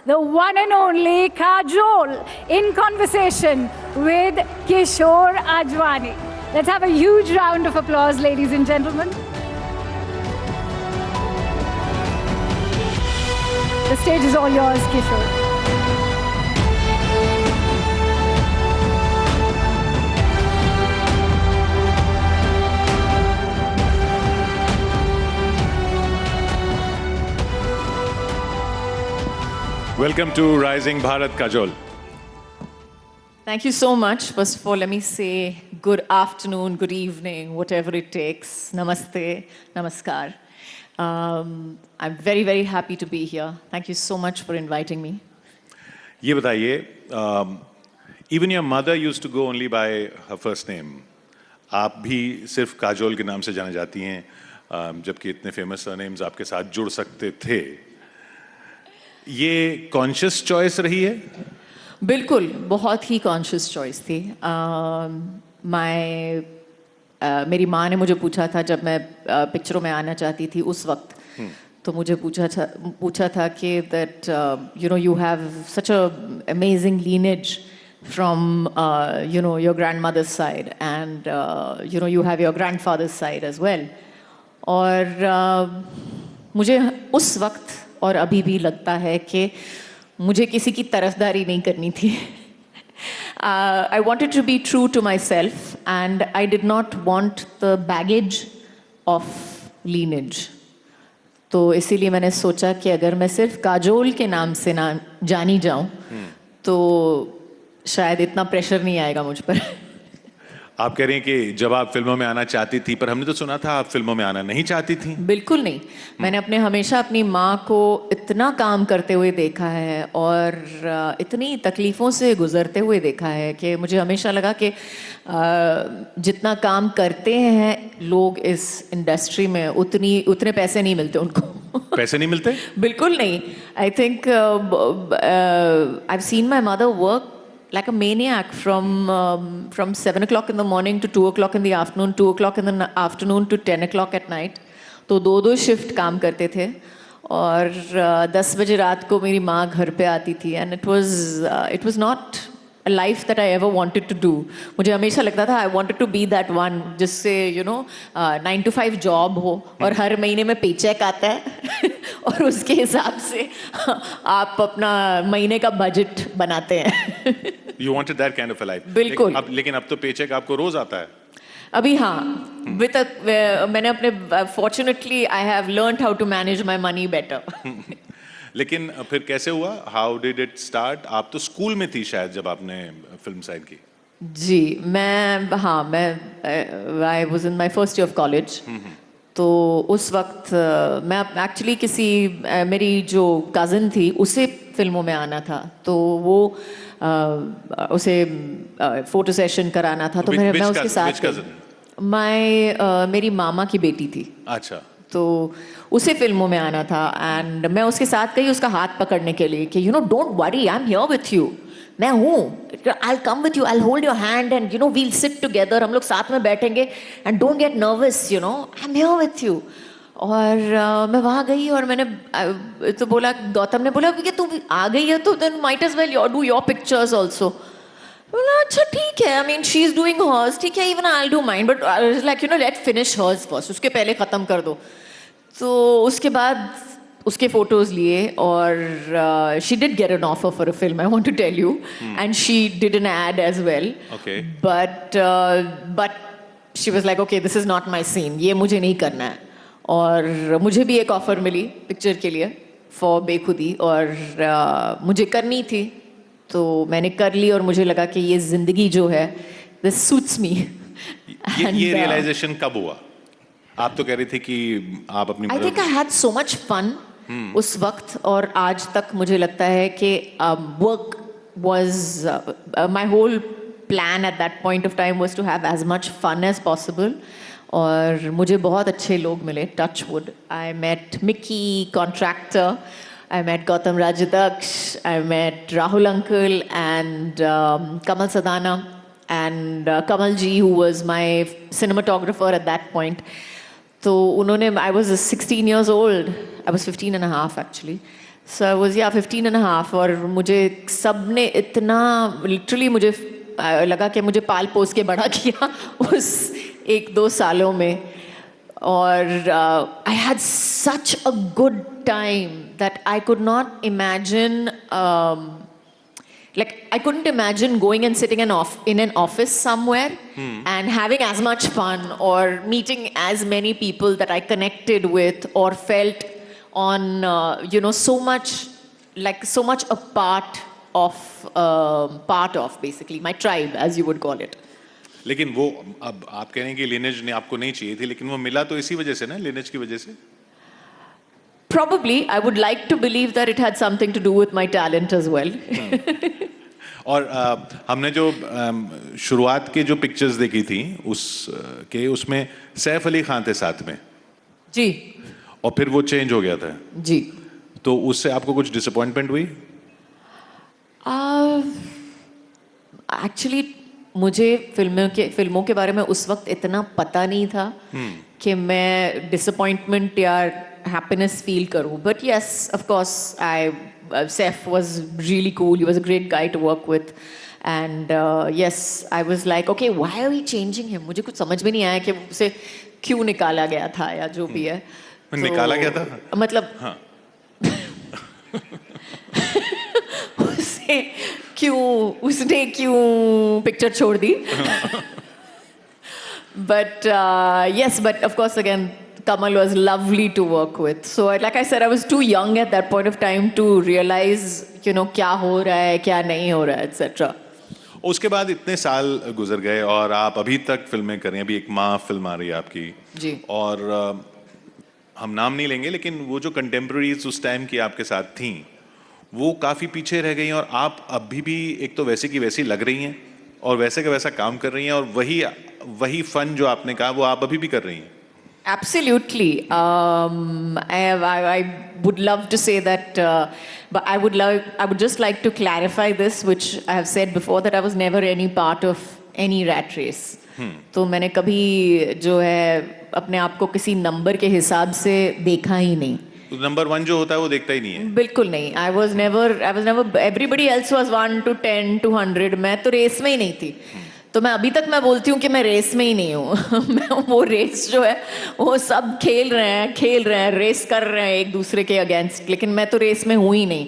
the one and only Kajol, in conversation with Kishore Ajwani. Let's have a huge round of applause, ladies and gentlemen. The stage is all yours, Kishore. Welcome to Rising Bharat, Kajol. Thank you so much. First of all, let me say good afternoon, good evening, whatever it takes. Namaste, namaskar. I'm very, very happy to be here. Thank you so much for inviting me. ये बताइए, even your mother used to go only by her first name. आप भी सिर्फ काजोल के नाम से जाने जाती हैं, जबकि इतने फेमस सरनेम्स आपके साथ जुड़ सकते थे. ये कॉन्शियस चॉइस रही है? बिल्कुल, बहुत ही कॉन्शियस चॉइस थी. मेरी माँ ने मुझे पूछा था जब मैं पिक्चरों में आना चाहती थी उस वक्त, तो मुझे पूछा था कि that you have such a amazing lineage from your grandmother's side, and you have your grandfather's side as well. और मुझे उस वक्त और अभी भी लगता है कि मुझे किसी की तरफदारी नहीं करनी थी. I wanted to be true to myself, and I did not want the baggage of lineage. तो इसीलिए मैंने सोचा कि अगर मैं सिर्फ काजोल के नाम से ना जानी जाऊं, तो शायद इतना प्रेशर नहीं आएगा मुझ पर. आप कह रही हैं कि जब आप फिल्मों में आना चाहती थी, पर हमने तो सुना था आप फिल्मों में आना नहीं चाहती थी. बिल्कुल नहीं. मैंने हमेशा अपनी माँ को इतना काम करते हुए देखा है और इतनी तकलीफ़ों से गुजरते हुए देखा है कि मुझे हमेशा लगा कि जितना काम करते हैं लोग इस इंडस्ट्री में उतने पैसे नहीं मिलते उनको. पैसे नहीं मिलते? बिल्कुल नहीं. I think I have seen my mother work like a maniac from 7 o'clock in the morning to 2 o'clock in the afternoon, 2 o'clock in the afternoon to 10 o'clock at night. तो दो शिफ्ट काम करते थे और 10 बजे रात को मेरी माँ घर पे आती थी. and it was not a life that I ever wanted to do. मुझे हमेशा लगता था I wanted to be that one जिससे 9 to 5 जॉब हो और हर महीने में पेचेक आता है और उसके हिसाब से आप अपना महीने का बजट बनाते हैं. You wanted that kind of a life. बिल्कुल. लेकिन अब तो पेचेक आपको रोज आता है. अभी हाँ, मैंने fortunately I have learned how to manage my money better. लेकिन फिर कैसे हुआ? How did it start? आप तो स्कूल में थी शायद जब आपने फिल्म साइन की. जी, मैं I was in my first year of college. तो उस वक्त मैं एक्चुअली मेरी जो कज़न थी उसे फिल्मों में आना था, तो वो उसे फोटो सेशन कराना था. तो मैं उसके साथ मेरी मामा की बेटी थी. अच्छा. तो उसे फिल्मों में आना था एंड मैं उसके साथ गई उसका हाथ पकड़ने के लिए कि don't worry, I am here with you. मैं हूँ, I'll come with you, I'll hold your hand and we'll sit together. हम लोग साथ में बैठेंगे and don't get nervous, I'm here with you. और मैं वहाँ गई और मैंने तो बोला, गौतम ने बोला कि तू आ गई है तो then might as well do your pictures also. बोला अच्छा ठीक है, I mean she's doing hers, ठीक है, even I'll do mine, but I was like let's finish hers first. उसके पहले ख़त्म कर दो. तो उसके बाद उसके फोटोज लिए और she did get an offer for a film, I want to tell you, and she did an ad as well. Okay. But she was like, okay, this is not my scene, ये मुझे नहीं करना है. और मुझे भी एक offer मिली picture के लिए फॉर बेखुदी और मुझे करनी थी, तो मैंने कर ली और मुझे लगा कि ये जिंदगी जो है this suits me. ये रियलाइजेशन कब हुआ? आप तो कह रही थी कि आप अपनी I think I had so much fun उस वक्त, और आज तक मुझे लगता है कि work was my whole plan at that point of time was to have as much fun as possible. और मुझे बहुत अच्छे लोग मिले, touch wood. I met Mickey, contractor. I met Gautam Rajadaksh. I met Rahul Uncle and Kamal Sadana and Kamal Ji, who was my cinematographer at that point. तो उन्होंने I was 16 years old. I was 15 and a half actually. So I was 15 and a half और मुझे सब ने इतना literally मुझे लगा कि मुझे पाल पोस के बड़ा किया उस 1-2 सालों में और I had such a good time that I could not imagine like I couldn't imagine going and sitting in an office somewhere and having as much fun or meeting as many people that I connected with or felt on so much a part of basically my tribe, as you would call it. लेकिन वो अब आप कह रहे हैं कि lineage ने आपको नहीं चाहिए थी, लेकिन वो मिला तो इसी वजह से ना, लिनेज की वजह से. Probably, I would like to believe that it had something to do with my talent as well. और हमने जो शुरुआत के जो पिक्चर्स देखी थी उसमें सैफ अली खान थे साथ में. जी. और फिर वो चेंज हो गया था. जी. तो उससे आपको कुछ डिसअपॉइंटमेंट हुई? एक्चुअली मुझे फिल्मों के बारे में उस वक्त इतना पता नहीं था कि मैं डिसअपॉइंटमेंट या हैप्पीनेस फील करूं. But yes, of course Seth was really cool. He was a great guy to work with. And yes, I was like, okay, why are we changing him? मुझे कुछ समझ में नहीं आया कि उसे क्यों निकाला गया था या जो भी है. निकाला गया था? मतलब हाँ. उसने क्यों पिक्चर छोड़ दी. But yes, but of course again, Kamal was lovely to work with. So like I said, I was too young at that point of time to realize, क्या हो रहा है, क्या नहीं हो रहा है, etc. उसके बाद इतने साल गुजर गए और आप अभी तक फिल्में कर रही हैं. अभी एक माँ फिल्म आ रही है आपकी. जी. और हम नाम नहीं लेंगे, लेकिन वो जो कंटेम्प्रेरीज उस टाइम की आपके साथ थी, वो काफ़ी पीछे रह गई और आप अभी भी एक तो वैसे की वैसी लग रही हैं और वैसे का वैसा काम कर रही हैं और वही फन जो आपने कहा वो आप अभी भी कर रही हैं. Absolutely. I would love to say that, but I would just like to clarify this, which I have said before, that I was never any part of any rat race. तो मैंने कभी जो है अपने आप को किसी नंबर के हिसाब से देखा ही नहीं. नंबर 1 जो होता है वो देखता ही नहीं है. बिल्कुल नहीं. I was never. Everybody else was 1 to 10 to 100. मैं तो रेस में ही नहीं थी. तो मैं अभी तक मैं बोलती हूँ कि मैं रेस में ही नहीं हूँ. मैं वो रेस जो है वो सब खेल रहे हैं, रेस कर रहे हैं एक दूसरे के अगेंस्ट, लेकिन मैं तो रेस में हूँ ही नहीं.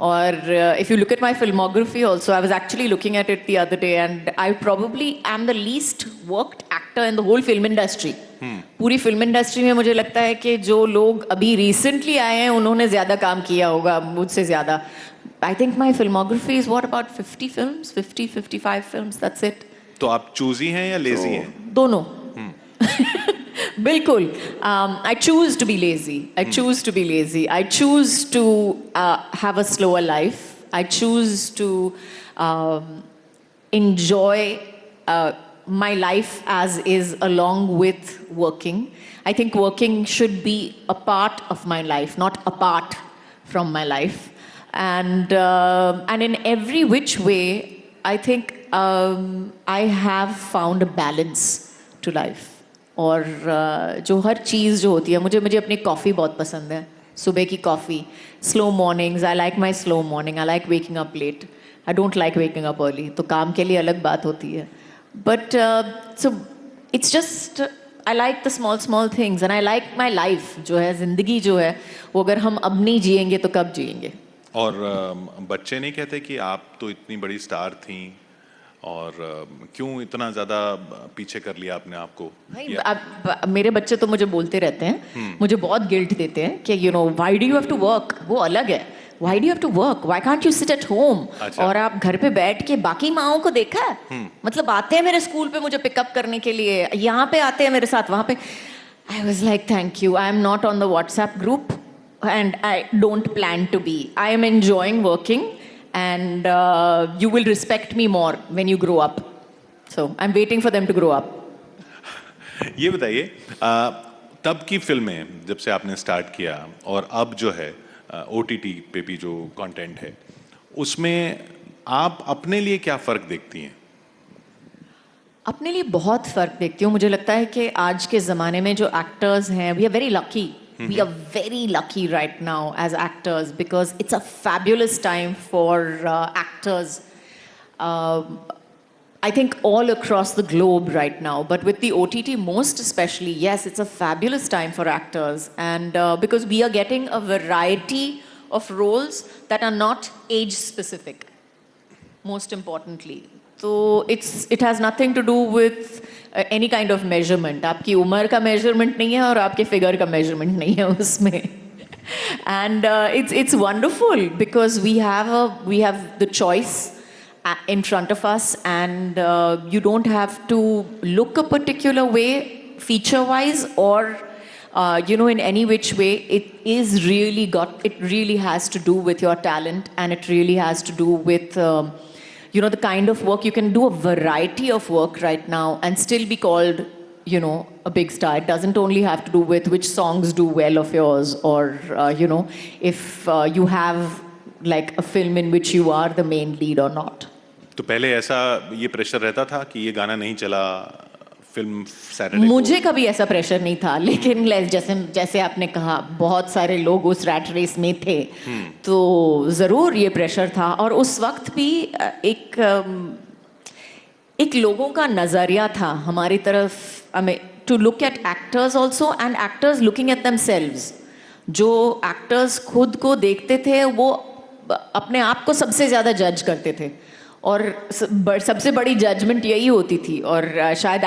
और if you look at my filmography also, I was actually looking at it the other day and I probably am the least worked actor in the whole film industry. पूरी film industry में मुझे लगता है कि जो लोग अभी recently आए हैं उन्होंने ज़्यादा काम किया होगा मुझसे ज़्यादा. I think my filmography is what about 50 films, 55 films, that's it. तो आप चूजी हैं या लेजी हैं? दोनों. बिल्कुल. I choose to be lazy. I choose to have a slower life. I choose to enjoy my life as is along with working. I think working should be a part of my life, not apart from my life. And in every which way, I think I have found a balance to life. और जो हर चीज़ जो होती है, मुझे अपनी coffee बहुत पसंद है. सुबह की coffee, slow mornings. I like my slow morning. I like waking up late. I don't like waking up early. तो काम के लिए अलग बात होती है. But so it's just I like the small things and I like my life. जो है ज़िंदगी जो है वो अगर हम अब नहीं जिएंगे तो कब जिएंगे. और बच्चे नहीं कहते कि आप तो इतनी बड़ी स्टार थी और क्यों इतना ज़्यादा पीछे कर लिया आपने आपको? भाई मेरे बच्चे तो मुझे बोलते रहते हैं, मुझे बहुत गिल्ट देते हैं कि why do you have to work. वो अलग है. Why do you have to work, why can't you sit at home. और आप घर पे बैठ के बाकी माओं को देखा है, मतलब आते हैं मेरे स्कूल पे मुझे पिकअप करने के लिए, यहाँ पे आते हैं मेरे साथ, वहाँ पे. I was like thank you, I am not on the WhatsApp group and I don't plan to be. I am enjoying working and you will respect me more when you grow up. So I'm waiting for them to grow up. ये बताइए, तब की फिल्में जब से आपने start किया और अब जो है OTT पे भी जो कंटेंट है, उसमें आप अपने लिए क्या फ़र्क देखती हैं? अपने लिए बहुत फ़र्क देखती हूँ. मुझे लगता है कि आज के ज़माने में जो एक्टर्स हैं, we are very lucky We are very lucky right now as actors because it's a fabulous time for actors. I think all across the globe right now, but with the OTT most especially, yes, it's a fabulous time for actors. And because we are getting a variety of roles that are not age specific, most importantly. So it has nothing to do with any kind of measurement. आपकी उम्र का measurement नहीं है और आपके figure का measurement नहीं है उसमें. And it's wonderful because we have the choice in front of us, and you don't have to look a particular way feature wise or in any which way. It really has to do with your talent, and it really has to do with the kind of work. You can do a variety of work right now and still be called a big star. It doesn't only have to do with which songs do well of yours, or if you have like a film in which you are the main lead or not. तो पहले ऐसा ये pressure रहता था कि ये गाना नहीं चला फिल्म सैटरडे मुझे कभी ऐसा प्रेशर नहीं था, लेकिन जैसे आपने कहा बहुत सारे लोग उस रैट रेस में थे, तो ज़रूर ये प्रेशर था. और उस वक्त भी एक लोगों का नज़रिया था हमारी तरफ, to look at actors also and actors looking at themselves. जो एक्टर्स खुद को देखते थे वो अपने आप को सबसे ज़्यादा जज करते थे, और सबसे बड़ी जजमेंट यही होती थी. और शायद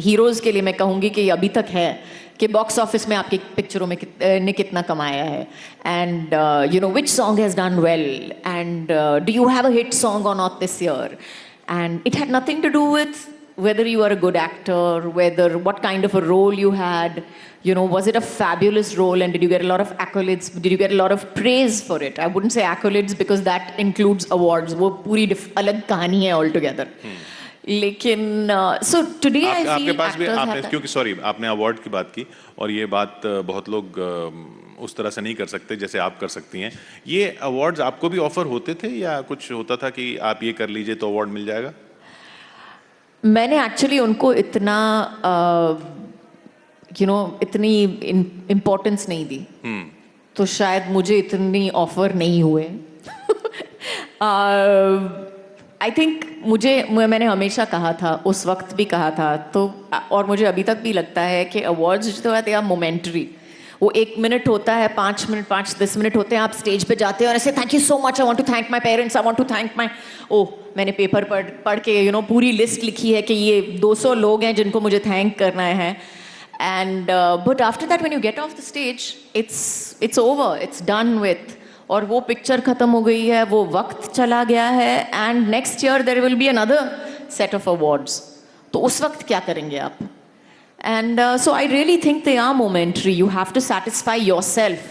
हीरोज़ के लिए मैं कहूँगी कि अभी तक है कि बॉक्स ऑफिस में आपकी पिक्चरों में ने कितना कमाया है, and which song has done well, and do you have a hit song or not this year. And it had nothing to do with whether you are a good actor, what kind of a role you had, was it a fabulous role, and did you get a lot of accolades, did you get a lot of praise for it? I wouldn't say accolades because that includes awards. वो पूरी अलग कहानी है altogether. लेकिन so today I feel आपके पास भी आपने, actors क्योंकि सॉरी आपने अवार्ड की बात की, और ये बात बहुत लोग उस तरह से नहीं कर सकते जैसे आप कर सकती हैं. ये अवार्ड्स आपको भी ऑफर होते थे या कुछ होता था कि आप ये कर लीजिए तो अवार्ड मिल जाएगा? मैंने एक्चुअली उनको इतना इतनी इम्पोर्टेंस नहीं दी, तो शायद मुझे इतनी ऑफर नहीं हुए. आई थिंक मैंने हमेशा कहा था, उस वक्त भी कहा था, तो और मुझे अभी तक भी लगता है कि अवार्ड्स जो है मोमेंटरी. वो 1 मिनट होता है, 5-10 मिनट होते हैं, आप स्टेज पे जाते हैं और ऐसे thank you so much, I want to thank my parents, I want to thank my मैंने पेपर पढ़ के पूरी लिस्ट लिखी है कि ये 200 लोग हैं जिनको मुझे थैंक करना है. And but after that when you get of the stage it's over, it's done with, और वो पिक्चर ख़त्म हो गई है, वो वक्त चला गया है, and next year there will be another set of awards. तो उस वक्त क्या करेंगे आप? And so I really think they are momentary. You have to satisfy yourself.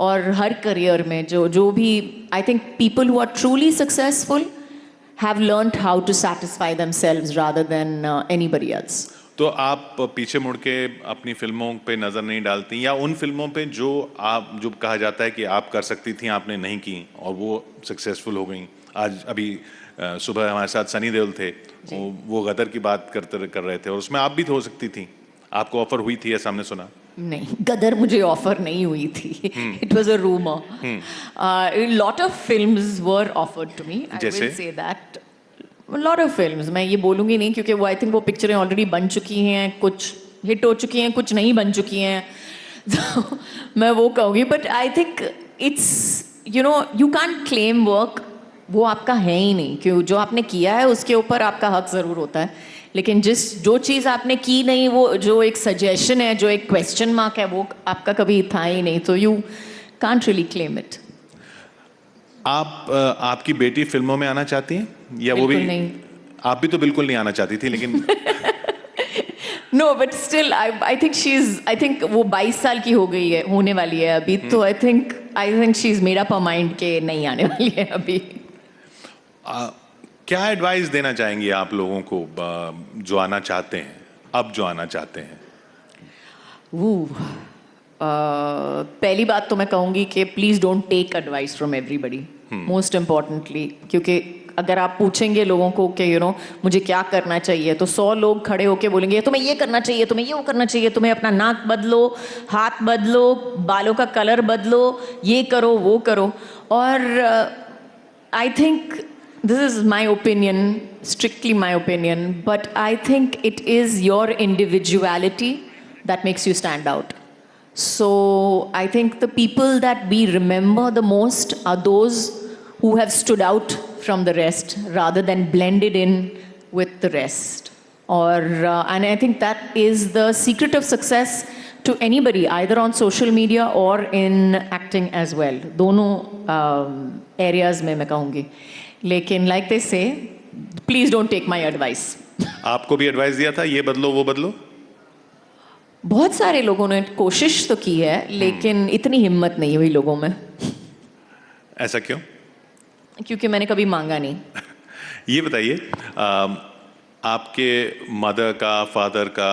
और हर career में जो भी, I think people who are truly successful have learned how to satisfy themselves rather than anybody else. तो आप पीछे मुड़ के अपनी फिल्मों पे नज़र नहीं डालती, या उन फिल्मों पे जो कहा जाता है कि आप कर सकती थी आपने नहीं की और वो सक्सेसफुल हो गई? आज अभी सुबह हमारे साथ सनी देओल थे, वो गदर की बात कर रहे थे, और उसमें आप भी तो हो सकती थी. आपको ऑफर हुई थी ऐसा हमने सुना? नहीं, गदर मुझे ऑफर नहीं हुई थी. It was a rumour. Lot of films were offered to me, I will say that. Lot of films, मैं ये बोलूँगी नहीं क्योंकि वो आई थिंक वो पिक्चरें ऑलरेडी बन चुकी हैं, कुछ हिट हो चुकी हैं, कुछ नहीं बन चुकी हैं, तो मैं वो कहूँगी. But I think it's you can't claim work, वो आपका है ही नहीं. क्यों? जो आपने किया है उसके ऊपर आपका हक ज़रूर होता है, लेकिन जो चीज़ आपने की नहीं, वो जो एक सजेशन है, जो एक क्वेश्चन मार्क है, वो आपका कभी था ही नहीं, तो you can't really claim it. आपकी बेटी फिल्मों में आना चाहती हैं या वो भी नहीं? आप भी तो बिल्कुल नहीं आना चाहती थी, लेकिन no, but still I think वो 22 साल की हो गई है, होने वाली है अभी, तो आई think she is made up her mind के नहीं आने वाली है अभी. क्या एडवाइस देना चाहेंगी आप लोगों को जो आना चाहते हैं, अब जो आना चाहते हैं? पहली बात तो मैं कहूँगी कि please don't take advice from everybody, most importantly, क्योंकि अगर आप पूछेंगे लोगों को कि मुझे क्या करना चाहिए, तो 100 लोग खड़े होके बोलेंगे तुम्हें ये करना चाहिए, तुम्हें ये वो करना चाहिए, तुम्हें अपना नाक बदलो, हाथ बदलो, बालों का कलर बदलो, ये करो वो करो. और I think this is my opinion, strictly my opinion, but I think it is your individuality that makes you stand out. So I think the people that we remember the most are those who have stood out from the rest rather than blended in with the rest. And I think that is the secret of success to anybody, either on social media or in acting as well. दोनों areas में मैं कहूँगी. लेकिन like they say, please don't take my advice. आपको भी advice दिया था ये बदलो वो बदलो? बहुत सारे लोगों ने कोशिश तो की है, लेकिन इतनी हिम्मत नहीं हुई लोगों में. ऐसा क्यों? क्योंकि मैंने कभी मांगा नहीं. ये बताइए, आपके मदर का, फादर का,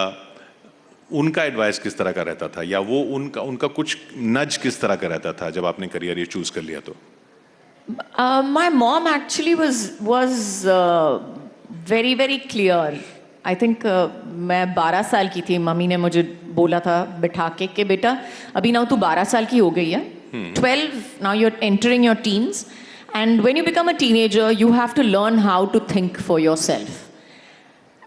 उनका एडवाइस किस तरह का रहता था, या वो उनका कुछ नज किस तरह का रहता था जब आपने करियर ये चूज कर लिया तो? My mom actually was very very clear. I think मैं 12 साल की थी, मम्मी ने मुझे बोला था बिठा के कि बेटा अभी ना तू 12 साल की हो गई है, 12, now you're entering your teens, and when you become a teenager you have to learn how to think for yourself.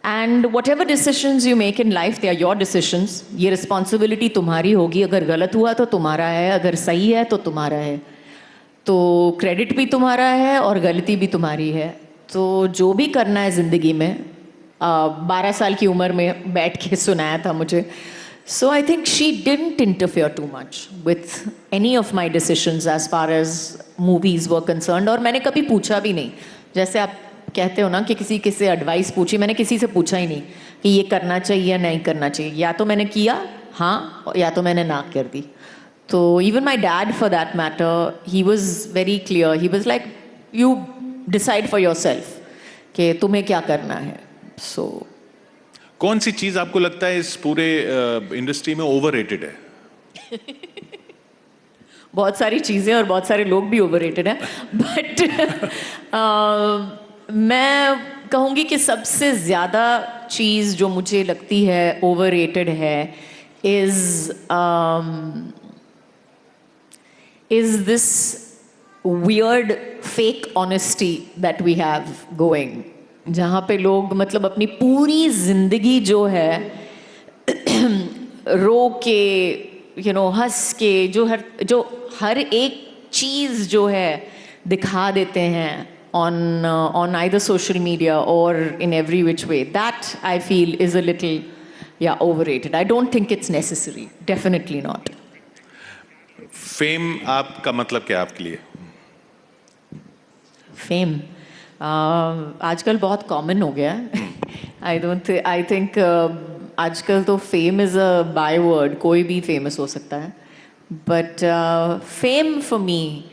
And whatever decisions you make in life, they are your decisions. ये responsibility तुम्हारी होगी. अगर गलत हुआ तो तुम्हारा है, अगर सही है तो तुम्हारा है. तो क्रेडिट भी तुम्हारा है और गलती भी तुम्हारी है. तो जो भी करना है ज़िंदगी में, 12 साल की उम्र में बैठ के सुनाया था मुझे. So I think she didn't interfere too much with any of my decisions as far as movies were concerned. और मैंने कभी पूछा भी नहीं. जैसे आप कहते हो ना कि किसी से एडवाइस पूछी, मैंने किसी से पूछा ही नहीं कि ये करना चाहिए या नहीं करना चाहिए. या तो मैंने किया हाँ, या तो मैंने ना कर दी. So even my dad, for that matter, he was very clear. He was like, you decide for yourself कि तुम्हें क्या करना है. So कौन सी चीज आपको लगता है इस पूरे इंडस्ट्री में ओवररेटेड है? बहुत सारी चीज़ें और बहुत सारे लोग भी ओवररेटेड हैं. बट मैं कहूँगी कि सबसे ज़्यादा चीज़ जो मुझे लगती है ओवररेटेड है is this weird fake honesty that we have going, जहाँ पे लोग मतलब अपनी पूरी जिंदगी जो है रो के हंस के जो हर एक चीज़ जो है दिखा देते हैं on either social media or in every which way. That I feel is a little overrated. I don't think it's necessary. Definitely not. Fame आपका मतलब क्या आपके लिए? फेम आजकल बहुत कॉमन हो गया है. आई थिंक आजकल तो fame is a by word. कोई भी फेमस हो सकता है. But fame for me,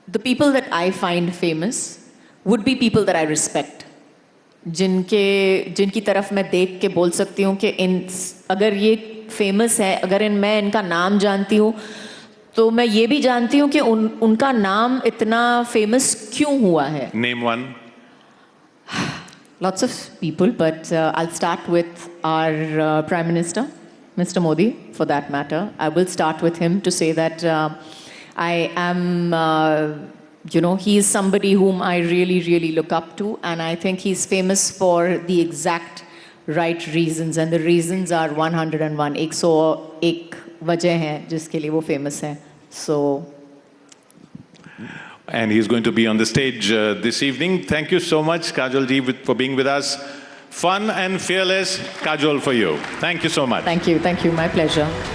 the people that I find famous would be people that I respect. जिनकी तरफ मैं देख के बोल सकती हूँ कि अगर ये फेमस है, अगर मैं इनका नाम जानती हूँ, तो मैं ये भी जानती हूँ कि उनका नाम इतना फेमस क्यों हुआ है. Name one. Lots of people, but I'll start with our Prime Minister, Mr. Modi, for that matter. I will start with him to say that I am, he is somebody whom I really, really look up to, and I think he's famous for the exact right reasons, and the reasons are 101. 101 वजह है जिसके लिए वो famous है. So. And he's going to be on the stage this evening. Thank you so much, Kajol ji, for being with us. Fun and fearless Kajol for you. Thank you so much. Thank you. My pleasure.